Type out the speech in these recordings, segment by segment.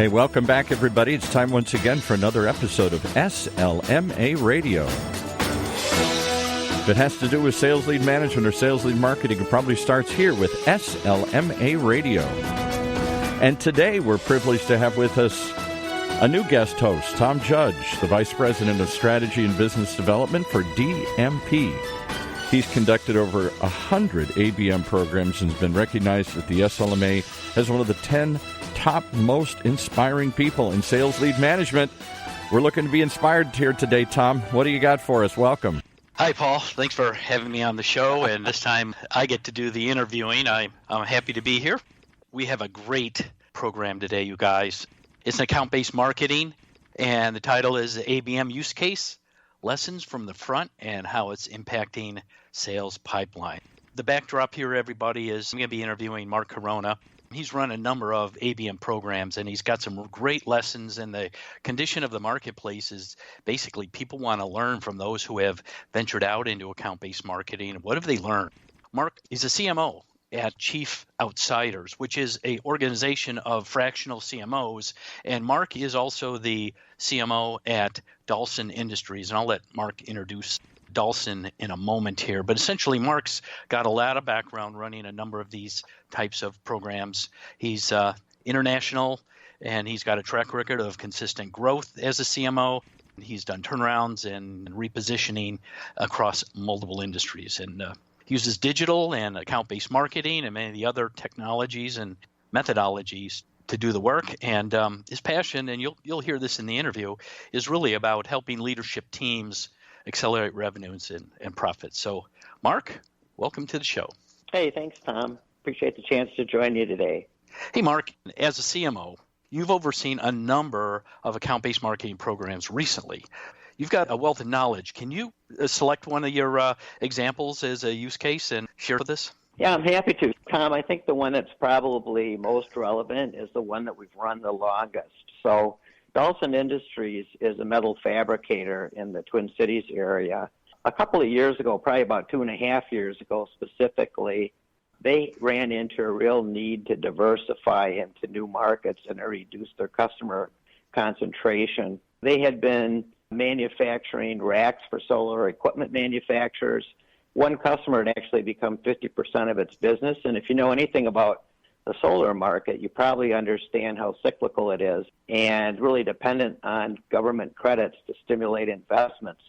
Hey, welcome back, everybody. It's time once again for another episode of SLMA Radio. If it has to do with sales lead management or sales lead marketing, it probably starts here with SLMA Radio. And today we're privileged to have with us a new guest host, Tom Judge, the Vice President of Strategy and Business Development for DMP. He's conducted over 100 ABM programs and has been recognized at the SLMA as one of the 10 top most inspiring people in sales lead management. We're looking to be inspired here today, Tom. What do you got for us? Welcome. Hi, Paul. Thanks for having me on the show, and this time I get to do the interviewing. I'm happy to be here. We have a great program today, you guys. It's an account-based marketing, and the title is ABM Use Case, Lessons from the Front and How It's Impacting Sales Pipeline. The backdrop here, everybody, is I'm going to be interviewing Mark Coronna. He's run a number of ABM programs, and he's got some great lessons, and the condition of the marketplace is basically people want to learn from those who have ventured out into account-based marketing. What have they learned? Mark is a CMO at Chief Outsiders, which is an organization of fractional CMOs, and Mark is also the CMO at Dalsin Industries, and I'll let Mark introduce Dalsin in a moment here, but essentially Mark's got a lot of background running a number of these types of programs. He's international, and he's got a track record of consistent growth as a CMO. He's done turnarounds and repositioning across multiple industries, and uses digital and account-based marketing and many of the other technologies and methodologies to do the work. And his passion, and you'll hear this in the interview, is really about helping leadership teams accelerate revenues and profits. So, Mark, welcome to the show. Hey, thanks, Tom. Appreciate the chance to join you today. Hey, Mark, as a CMO, you've overseen a number of account-based marketing programs recently. You've got a wealth of knowledge. Can you select one of your examples as a use case and share with us? Yeah, I'm happy to. Tom, I think the one that's probably most relevant is the one that we've run the longest. So Dalton Industries is a metal fabricator in the Twin Cities area. A couple of years ago, probably about 2.5 years ago specifically, they ran into a real need to diversify into new markets and to reduce their customer concentration. They had been manufacturing racks for solar equipment manufacturers. One customer had actually become 50% of its business, and if you know anything about the solar market, you probably understand how cyclical it is and really dependent on government credits to stimulate investments.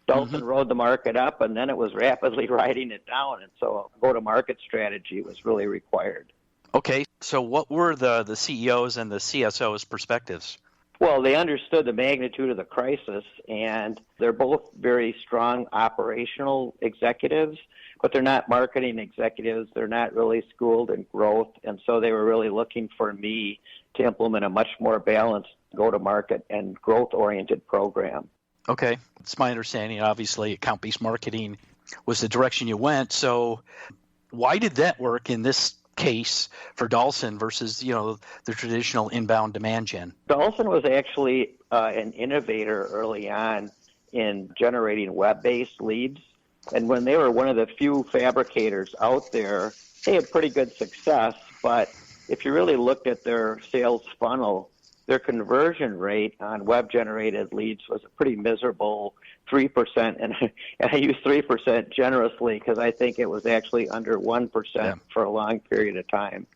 Dalton rode the market up, and then it was rapidly riding it down, and so a go-to-market strategy was really required. Okay, so what were the CEOs and the CSOs' perspectives? Well, they understood the magnitude of the crisis, and they're both very strong operational executives, but they're not marketing executives. They're not really schooled in growth, and so they were really looking for me to implement a much more balanced go-to-market and growth-oriented program. Okay, it's my understanding, obviously, account-based marketing was the direction you went, so why did that work in this case for Dalsin versus, the traditional inbound demand gen? Dalsin was actually an innovator early on in generating web-based leads. And when they were one of the few fabricators out there, they had pretty good success. But if you really looked at their sales funnel, their conversion rate on web-generated leads was a pretty miserable 3%. And I use 3% generously because I think it was actually under 1% for a long period of time.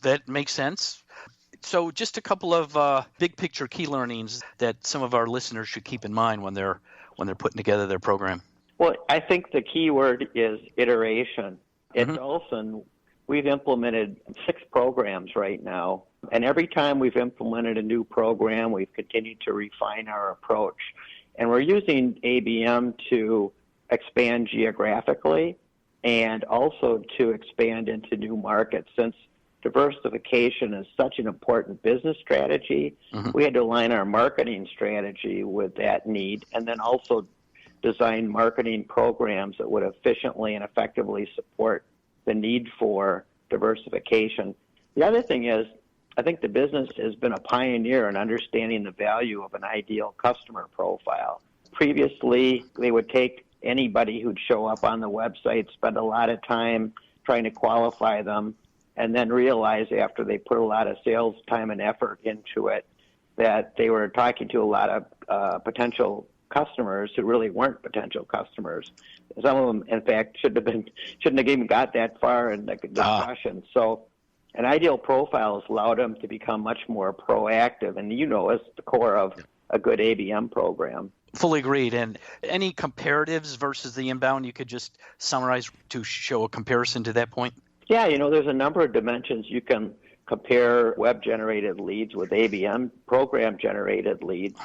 That makes sense. So just a couple of big picture key learnings that some of our listeners should keep in mind when they're putting together their program. Well, I think the key word is iteration. At Dalsin, we've implemented 6 programs right now, and every time we've implemented a new program, we've continued to refine our approach. And we're using ABM to expand geographically and also to expand into new markets. Since diversification is such an important business strategy, we had to align our marketing strategy with that need, and then also design marketing programs that would efficiently and effectively support the need for diversification. The other thing is, I think the business has been a pioneer in understanding the value of an ideal customer profile. Previously, they would take anybody who'd show up on the website, spend a lot of time trying to qualify them, and then realize after they put a lot of sales time and effort into it that they were talking to a lot of potential customers who really weren't potential customers. Some of them, in fact, shouldn't have even got that far in the discussion. So an ideal profile has allowed them to become much more proactive, and it's the core of a good ABM program. Fully agreed. And any comparatives versus the inbound you could just summarize to show a comparison to that point? Yeah, there's a number of dimensions you can compare web-generated leads with ABM program-generated leads.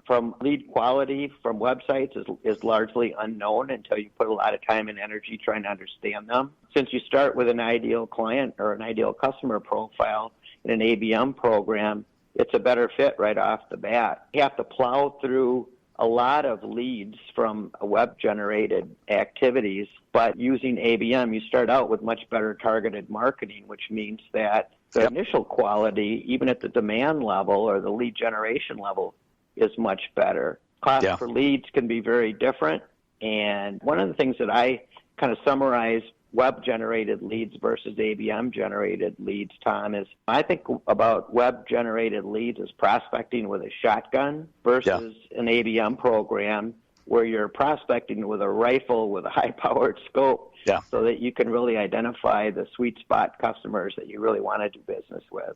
From lead quality from websites is largely unknown until you put a lot of time and energy trying to understand them. Since you start with an ideal client or an ideal customer profile in an ABM program, it's a better fit right off the bat. You have to plow through a lot of leads from web-generated activities, but using ABM, you start out with much better targeted marketing, which means that the initial quality, even at the demand level or the lead generation level, is much better. Cost for leads can be very different, and one of the things that I kind of summarize web-generated leads versus ABM-generated leads, Tom, is I think about web-generated leads as prospecting with a shotgun versus an ABM program where you're prospecting with a rifle with a high-powered scope so that you can really identify the sweet spot customers that you really want to do business with.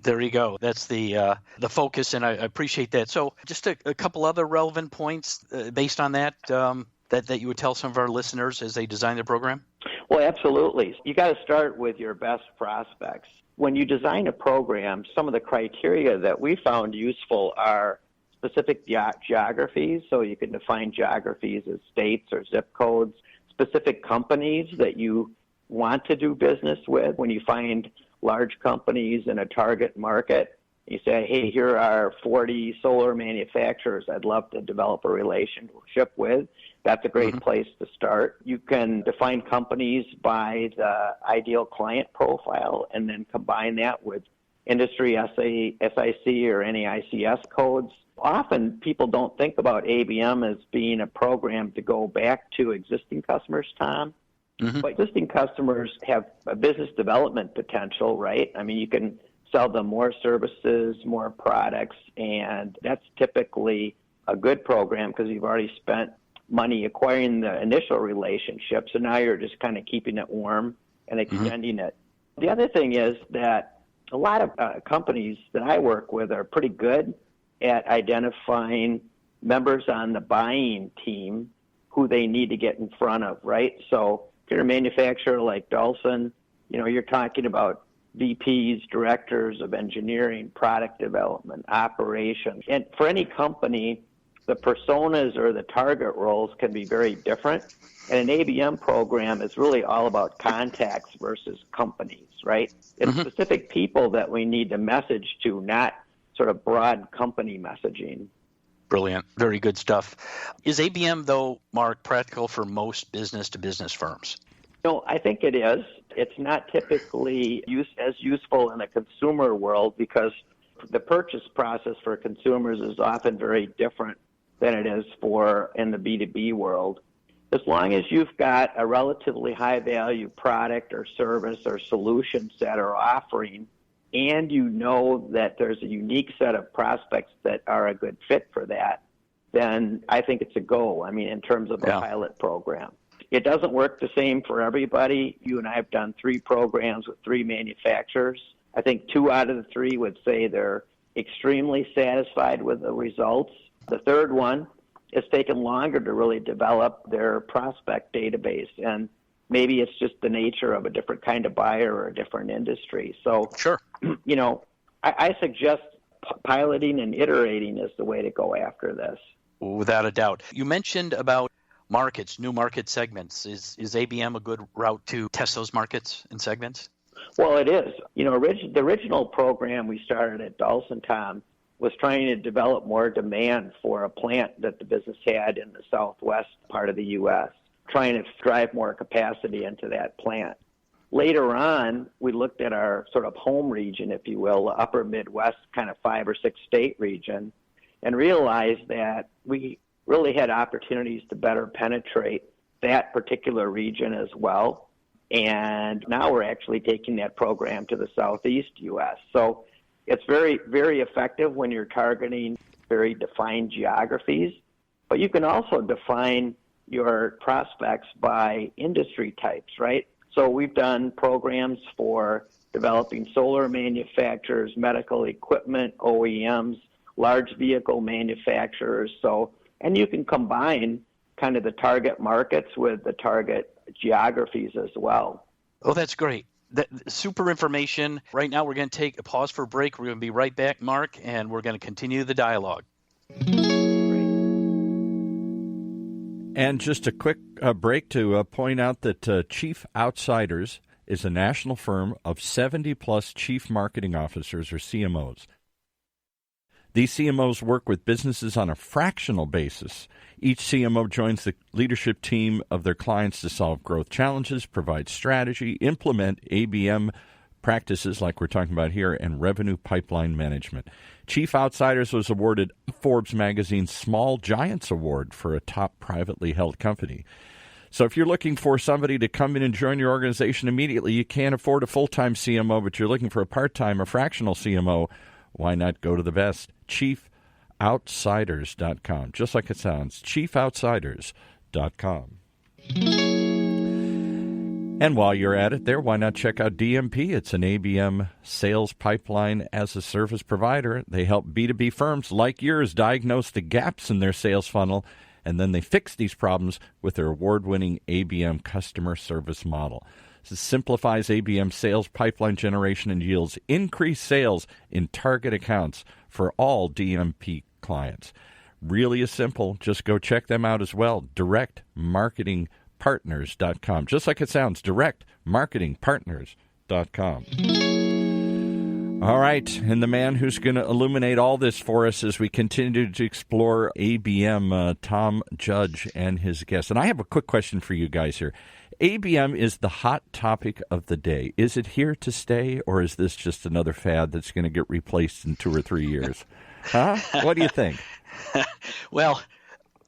There you go. That's the focus, and I appreciate that. So just a couple other relevant points based on that that you would tell some of our listeners as they design their program? Well, absolutely. You got to start with your best prospects. When you design a program, some of the criteria that we found useful are specific geographies, so you can define geographies as states or zip codes, specific companies that you want to do business with. When you find large companies in a target market, you say, hey, here are 40 solar manufacturers I'd love to develop a relationship with. That's a great place to start. You can define companies by the ideal client profile and then combine that with industry SIC or any ICS codes. Often people don't think about ABM as being a program to go back to existing customers, Tom. But existing customers have a business development potential, right? I mean, you can sell them more services, more products, and that's typically a good program because you've already spent money acquiring the initial relationship, so now you're just kind of keeping it warm and extending it. The other thing is that a lot of companies that I work with are pretty good at identifying members on the buying team who they need to get in front of, right? So if you're a manufacturer like Dalsin, you're talking about VPs, directors of engineering, product development, operations. And for any company, the personas or the target roles can be very different. And an ABM program is really all about contacts versus companies, right? It's specific people that we need to message to, not sort of broad company messaging. Brilliant. Very good stuff. Is ABM, though, Mark, practical for most business-to-business firms? I think it is. It's not typically as useful in the consumer world because the purchase process for consumers is often very different than it is in the B2B world. As long as you've got a relatively high-value product or service or solutions that are offering, and you know that there's a unique set of prospects that are a good fit for that, then I think it's a go, in terms of a pilot program. It doesn't work the same for everybody. You and I have done 3 programs with 3 manufacturers. I think 2 out of the 3 would say they're extremely satisfied with the results. The third one, it's taken longer to really develop their prospect database, and maybe it's just the nature of a different kind of buyer or a different industry. So, I suggest piloting and iterating is the way to go after this. Without a doubt. You mentioned about markets, new market segments. Is ABM a good route to test those markets and segments? Well, it is. The original program we started at Dalsin, Tom, was trying to develop more demand for a plant that the business had in the southwest part of the U.S., trying to drive more capacity into that plant. Later on, we looked at our sort of home region, if you will, the upper Midwest kind of 5 or 6 state region, and realized that we really had opportunities to better penetrate that particular region as well. And now we're actually taking that program to the Southeast U.S. So it's very, very effective when you're targeting very defined geographies. But you can also define your prospects by industry types, right? So we've done programs for developing solar manufacturers, medical equipment, OEMs, large vehicle manufacturers. So, and you can combine kind of the target markets with the target geographies as well. Oh, that's great. Super information. Right now, we're going to take a pause for a break. We're going to be right back, Mark, and we're going to continue the dialogue. And just a quick break to point out that Chief Outsiders is a national firm of 70-plus chief marketing officers, or CMOs. These CMOs work with businesses on a fractional basis. Each CMO joins the leadership team of their clients to solve growth challenges, provide strategy, implement ABM practices like we're talking about here, and revenue pipeline management. Chief Outsiders was awarded Forbes magazine's Small Giants Award for a top privately held company. So if you're looking for somebody to come in and join your organization immediately, you can't afford a full-time CMO, but you're looking for a part-time or fractional CMO, why not go to the best? ChiefOutsiders.com. Just like it sounds, ChiefOutsiders.com. And while you're at it there, why not check out DMP? It's an ABM sales pipeline as a service provider. They help B2B firms like yours diagnose the gaps in their sales funnel, and then they fix these problems with their award-winning ABM customer service model. This simplifies ABM sales pipeline generation and yields increased sales in target accounts for all DMP clients. Really is simple. Just go check them out as well. DirectMarketingPartners.com. Just like it sounds, DirectMarketingPartners.com. All right, and the man who's going to illuminate all this for us as we continue to explore ABM, Tom Judge and his guests. And I have a quick question for you guys here. ABM is the hot topic of the day. Is it here to stay, or is this just another fad that's going to get replaced in 2 or 3 years? Huh? What do you think? Well,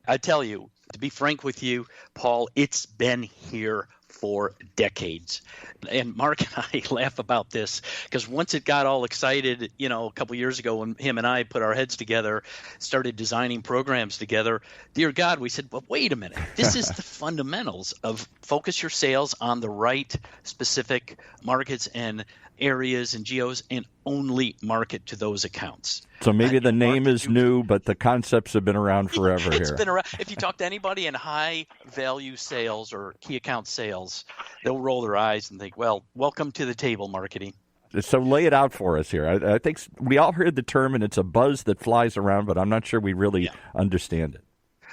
I tell you, to be frank with you, Paul, it's been here for decades. And Mark and I laugh about this because once it got all excited, a couple years ago when him and I put our heads together, started designing programs together, dear God, we said, well, wait a minute. This is the fundamentals of focus your sales on the right specific markets and areas and geos and only market to those accounts. So maybe the name is new, but the concepts have been around forever here. It's been around. If you talk to anybody in high-value sales or key account sales, they'll roll their eyes and think, well, welcome to the table, marketing. So lay it out for us here. I think we all heard the term, and it's a buzz that flies around, but I'm not sure we really understand it.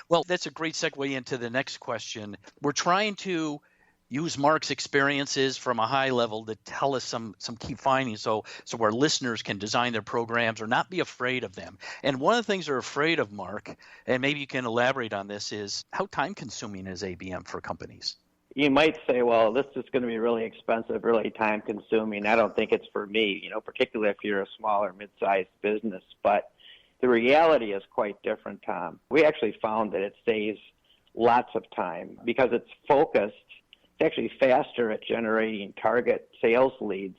Well, that's a great segue into the next question. We're trying to use Mark's experiences from a high level to tell us some key findings so our listeners can design their programs or not be afraid of them. And one of the things they're afraid of, Mark, and maybe you can elaborate on this, is how time-consuming is ABM for companies? You might say, well, this is going to be really expensive, really time-consuming. I don't think it's for me, particularly if you're a small or mid-sized business. But the reality is quite different, Tom. We actually found that it saves lots of time because it's focused. It's actually faster at generating target sales leads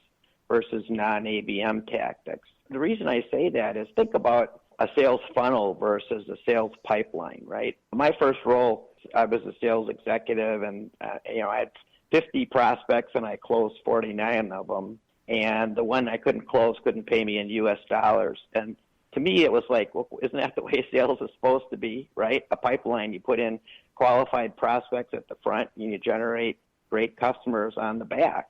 versus non-ABM tactics. The reason I say that is think about a sales funnel versus a sales pipeline, right? My first role, I was a sales executive, and I had 50 prospects, and I closed 49 of them. And the one I couldn't close couldn't pay me in U.S. dollars. And to me, it was like, well, isn't that the way sales is supposed to be, right? A pipeline, you put in qualified prospects at the front, and you generate great customers on the back.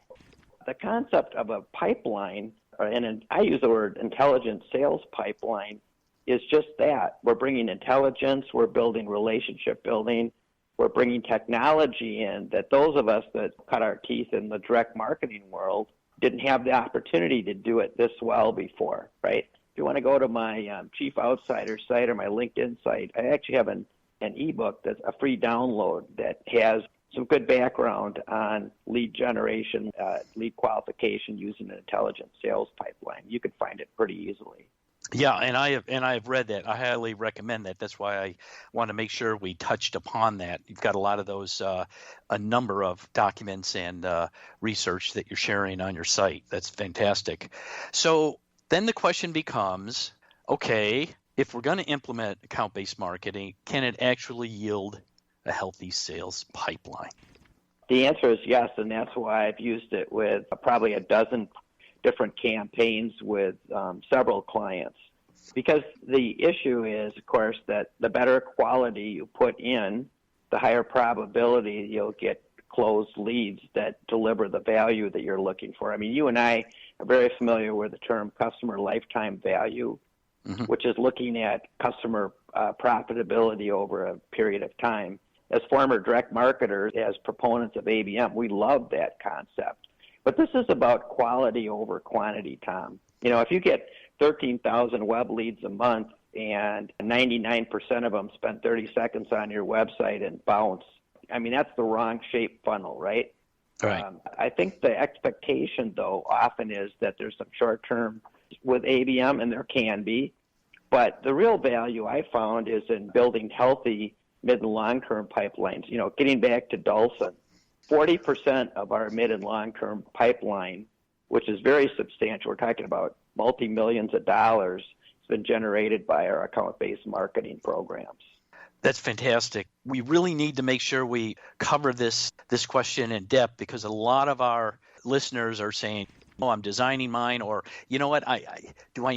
The concept of a pipeline, and I use the word intelligent sales pipeline, is just that. We're bringing intelligence, we're building relationship building, we're bringing technology in that those of us that cut our teeth in the direct marketing world didn't have the opportunity to do it this well before, right? If you want to go to my Chief Outsider site or my LinkedIn site, I actually have an ebook that's a free download that has some good background on lead generation, lead qualification using an intelligent sales pipeline. You can find it pretty easily. Yeah, and I have read that. I highly recommend that. That's why I want to make sure we touched upon that. You've got a lot of those, a number of documents and research that you're sharing on your site. That's fantastic. So then the question becomes, okay, if we're going to implement account-based marketing, can it actually yield a healthy sales pipeline? The answer is yes, and that's why I've used it with probably a dozen different campaigns with several clients. Because the issue is, of course, that the better quality you put in, the higher probability you'll get closed leads that deliver the value that you're looking for. I mean, you and I are very familiar with the term customer lifetime value, which is looking at customer profitability over a period of time. As former direct marketers, as proponents of ABM, we love that concept. But this is about quality over quantity, Tom. You know, if you get 13,000 web leads a month and 99% of them spend 30 seconds on your website and bounce, I mean, that's the wrong shaped funnel, right? Right. I think the expectation, though, often is that there's some short-term with ABM, and there can be. But the real value I found is in building healthy mid- and long-term pipelines. You know, getting back to Dalsin, 40% of our mid- and long-term pipeline, which is very substantial, we're talking about multi-millions of dollars, has been generated by our account-based marketing programs. That's fantastic. We really need to make sure we cover this question in depth, because a lot of our listeners are saying, oh, I'm designing mine, or, you know what, I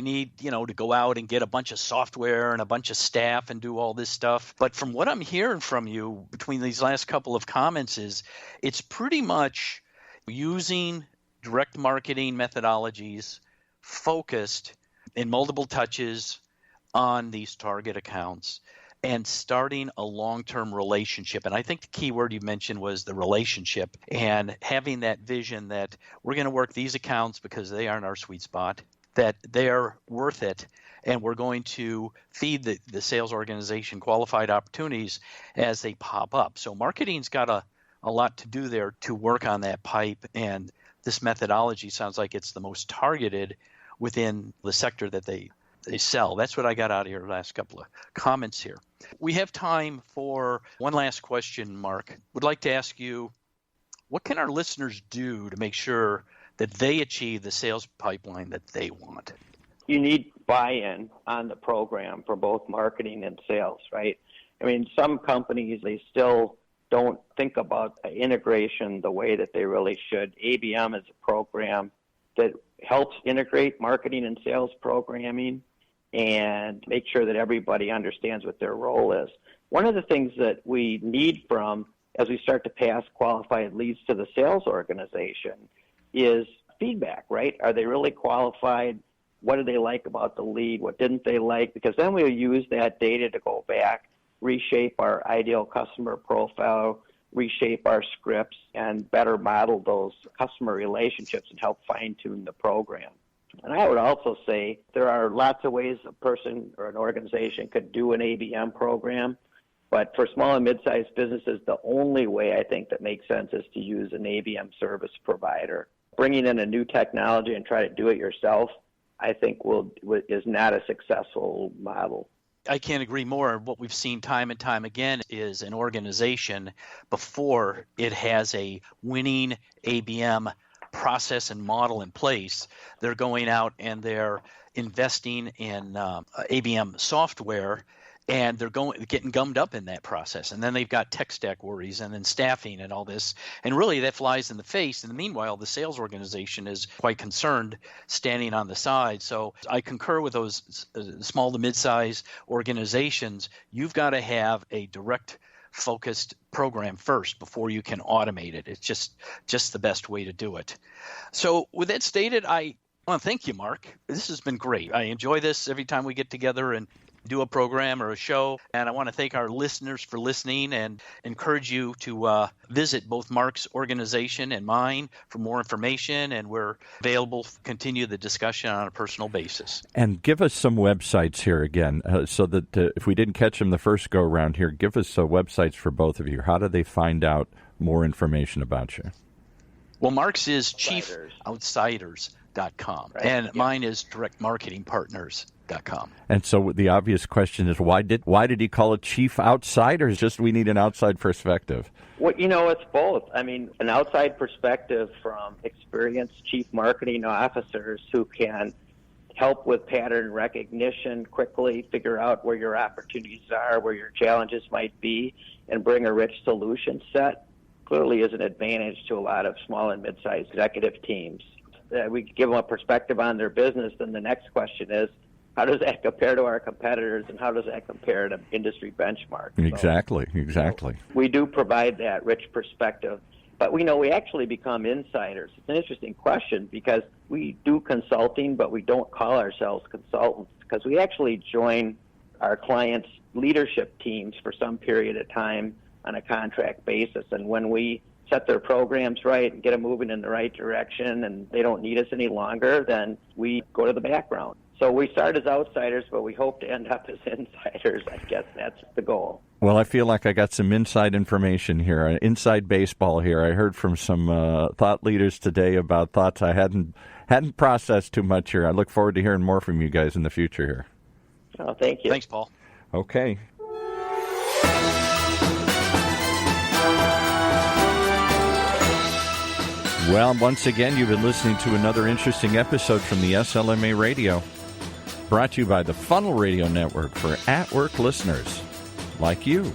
need, to go out and get a bunch of software and a bunch of staff and do all this stuff. But from what I'm hearing from you between these last couple of comments is it's pretty much using direct marketing methodologies focused in multiple touches on these target accounts and starting a long-term relationship. And I think the key word you mentioned was the relationship, and having that vision that we're going to work these accounts because they are in our sweet spot, that they're worth it, and we're going to feed the sales organization qualified opportunities as they pop up. So marketing's got a lot to do there to work on that pipe, and this methodology sounds like it's the most targeted within the sector that they sell. That's what I got out of your last couple of comments here. We have time for one last question, Mark. Would like to ask you, what can our listeners do to make sure that they achieve the sales pipeline that they want? You need buy-in on the program for both marketing and sales, right? I mean, some companies, they still don't think about integration the way that they really should. ABM is a program that helps integrate marketing and sales programming and make sure that everybody understands what their role is. One of the things that we need from, as we start to pass qualified leads to the sales organization, is feedback, right? Are they really qualified? What do they like about the lead? What didn't they like? Because then we'll use that data to go back, reshape our ideal customer profile, reshape our scripts, and better model those customer relationships and help fine-tune the program. And I would also say there are lots of ways a person or an organization could do an ABM program, but for small and mid-sized businesses, the only way I think that makes sense is to use an ABM service provider. Bringing in a new technology and try to do it yourself, I think is not a successful model. I can't agree more. What we've seen time and time again is an organization, before it has a winning ABM process and model in place, they're going out and they're investing in ABM software, and they're getting gummed up in that process. And then they've got tech stack worries and then staffing and all this. And really that flies in the face. In the meanwhile, the sales organization is quite concerned, standing on the side. So I concur with those small to mid-sized organizations. You've got to have a direct focused program first before you can automate it. It's just the best way to do it. So with that stated, I want to thank you, Mark. This has been great. I enjoy this every time we get together and do a program or a show. And I want to thank our listeners for listening and encourage you to visit both Mark's organization and mine for more information. And we're available to continue the discussion on a personal basis. And give us some websites here again, so that if we didn't catch them the first go around here, give us websites for both of you. How do they find out more information about you? Well, Mark's is chiefoutsiders.com, right, and mine is Direct Marketing Partners. com. And so the obvious question is, why did he call it Chief Outside, or is just we need an outside perspective? Well, it's both. I mean, an outside perspective from experienced chief marketing officers who can help with pattern recognition quickly, figure out where your opportunities are, where your challenges might be, and bring a rich solution set, clearly is an advantage to a lot of small and mid-sized executive teams. We give them a perspective on their business, then the next question is, how does that compare to our competitors, and how does that compare to industry benchmarks? Exactly. We do provide that rich perspective, but we actually become insiders. It's an interesting question because we do consulting, but we don't call ourselves consultants because we actually join our clients' leadership teams for some period of time on a contract basis. And when we set their programs right and get them moving in the right direction and they don't need us any longer, then we go to the background. So we start as outsiders, but we hope to end up as insiders. I guess that's the goal. Well, I feel like I got some inside information here, inside baseball here. I heard from some thought leaders today about thoughts I hadn't processed too much here. I look forward to hearing more from you guys in the future here. Oh, thank you. Thanks, Paul. Okay. Well, once again, you've been listening to another interesting episode from the SLMA Radio, brought to you by the Funnel Radio Network for at-work listeners like you.